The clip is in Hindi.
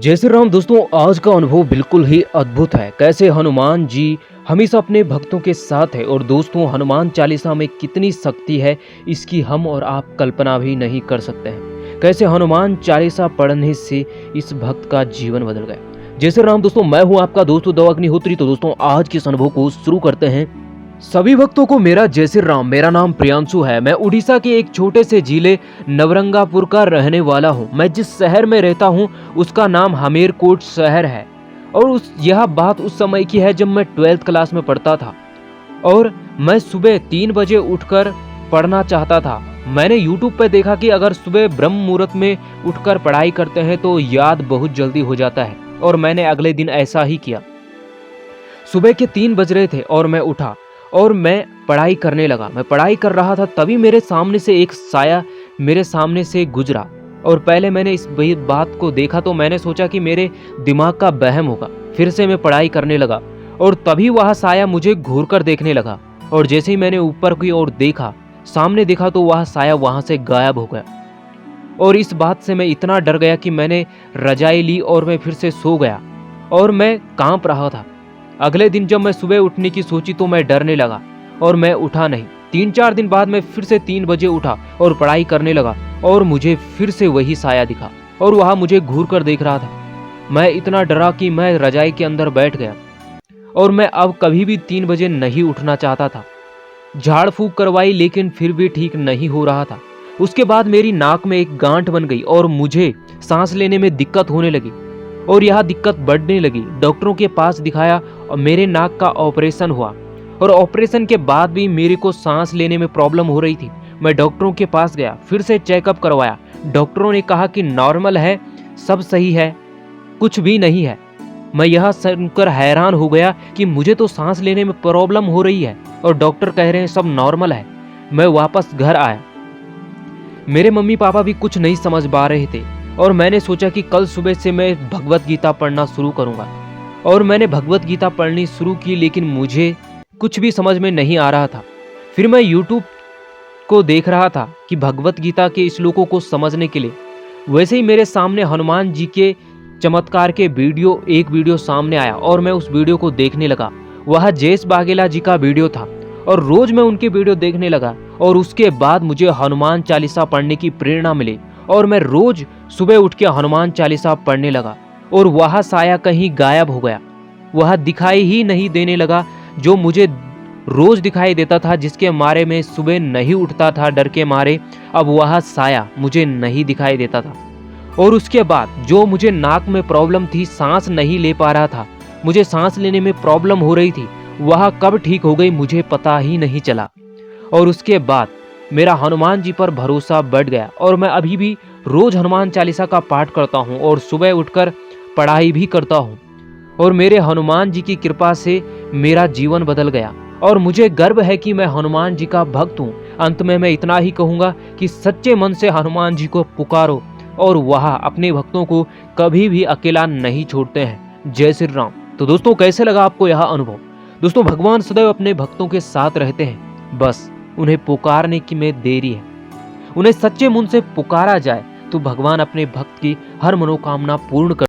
जय श्री राम दोस्तों, आज का अनुभव बिल्कुल ही अद्भुत है। कैसे हनुमान जी हमेशा अपने भक्तों के साथ है और दोस्तों हनुमान चालीसा में कितनी शक्ति है इसकी हम और आप कल्पना भी नहीं कर सकते हैं। कैसे हनुमान चालीसा पढ़ने से इस भक्त का जीवन बदल गया। जय श्री राम दोस्तों, मैं हूं आपका दोस्त उद्धव अग्निहोत्री। तो दोस्तों आज के इस अनुभव को शुरू करते हैं। सभी भक्तों को मेरा जय श्री राम। मेरा नाम प्रियांशु है। मैं उड़ीसा के एक छोटे से जिले नवरंगापुर का रहने वाला हूं। मैं जिस शहर में रहता हूं उसका नाम हमीरकोट शहर है और यह बात उस समय की है जब मैं 12th क्लास में पढ़ता था और मैं सुबह 3 बजे उठकर पढ़ना चाहता था। मैंने YouTube पे देखा कि अगर सुबह ब्रह्म मुहूर्त में उठकर पढ़ाई करते हैं तो याद बहुत जल्दी हो जाता है और मैंने अगले दिन ऐसा ही किया। सुबह के 3 बज रहे थे और मैं उठा और मैं पढ़ाई करने लगा। मैं पढ़ाई कर रहा था तभी मेरे सामने से एक साया मेरे सामने से गुजरा और पहले मैंने इस बात को देखा तो मैंने सोचा कि मेरे दिमाग का वहम होगा। फिर से मैं पढ़ाई करने लगा और तभी वह साया मुझे घूर कर देखने लगा और जैसे ही मैंने ऊपर की ओर देखा, सामने देखा तो वह साया वहां से गायब हो गया और इस बात से मैं इतना डर गया कि मैंने रजाई ली और मैं फिर से सो गया और मैं कांप रहा था। अगले दिन जब मैं सुबह उठने की सोची तो मैं डरने लगा और मैं उठा नहीं। 3-4 दिन बाद मैं फिर से 3 बजे उठा और पढ़ाई करने लगा और मुझे फिर से वही साया दिखा और वह मुझे घूर कर देख रहा था। मैं इतना डरा कि मैं रजाई के अंदर बैठ गया और मैं अब कभी भी 3 बजे नहीं उठना चाहता था। झाड़ फूंक करवाई लेकिन फिर भी ठीक नहीं हो रहा था। उसके बाद मेरी नाक में एक गांठ बन गई और मुझे सांस लेने में दिक्कत होने लगी और यह दिक्कत बढ़ने लगी। डॉक्टरों के पास दिखाया और मेरे नाक का ऑपरेशन हुआ और ऑपरेशन के बाद भी मेरे को सांस लेने में प्रॉब्लम हो रही थी। मैं डॉक्टरों के पास गया, फिर से चेकअप करवाया। डॉक्टरों ने कहा कि नॉर्मल है, सब सही है, कुछ भी नहीं है। मैं यह सुनकर हैरान हो गया कि मुझे तो सांस लेने में प्रॉब्लम हो रही है और डॉक्टर कह रहे हैं सब नॉर्मल है। मैं वापस घर आया। मेरे मम्मी पापा भी कुछ नहीं समझ पा रहे थे और मैंने सोचा कि कल सुबह से मैं भगवत गीता पढ़ना शुरू करूंगा और मैंने भगवत गीता पढ़नी शुरू की लेकिन मुझे कुछ भी समझ में नहीं आ रहा था। फिर मैं YouTube को देख रहा था कि भगवत गीता के श्लोकों को समझने के लिए। वैसे ही मेरे सामने हनुमान जी के चमत्कार के एक वीडियो सामने आया और मैं उस वीडियो को देखने लगा। वह जयेश बाघेला जी का वीडियो था और रोज मैं उनके वीडियो देखने लगा और उसके बाद मुझे हनुमान चालीसा पढ़ने की प्रेरणा मिली और मैं रोज सुबह उठ के हनुमान चालीसा पढ़ने लगा और वह साया कहीं गायब हो गया। वह दिखाई ही नहीं देने लगा जो मुझे रोज दिखाई देता था, जिसके मारे में सुबह नहीं उठता था डर के मारे। अब वह साया मुझे नहीं दिखाई देता था और उसके बाद जो मुझे नाक में प्रॉब्लम थी, सांस नहीं ले पा रहा था, मुझे सांस लेने में प्रॉब्लम हो रही थी, वह कब ठीक हो गई मुझे पता ही नहीं चला। और उसके बाद मेरा हनुमान जी पर भरोसा बढ़ गया और मैं अभी भी रोज हनुमान चालीसा का पाठ करता हूँ और सुबह उठकर पढ़ाई भी करता हूँ और मेरे हनुमान जी की कृपा से मेरा जीवन बदल गया और मुझे गर्व है कि मैं हनुमान जी का भक्त हूँ। अंत में मैं इतना ही कहूँगा कि सच्चे मन से हनुमान जी को पुकारो और वह अपने भक्तों को कभी भी अकेला नहीं छोड़ते हैं। जय श्री राम। तो दोस्तों कैसे लगा आपको यह अनुभव। दोस्तों भगवान सदैव अपने भक्तों के साथ रहते हैं, बस उन्हें पुकारने की में देरी है। उन्हें सच्चे मन से पुकारा जाए तो भगवान अपने भक्त की हर मनोकामना पूर्ण कर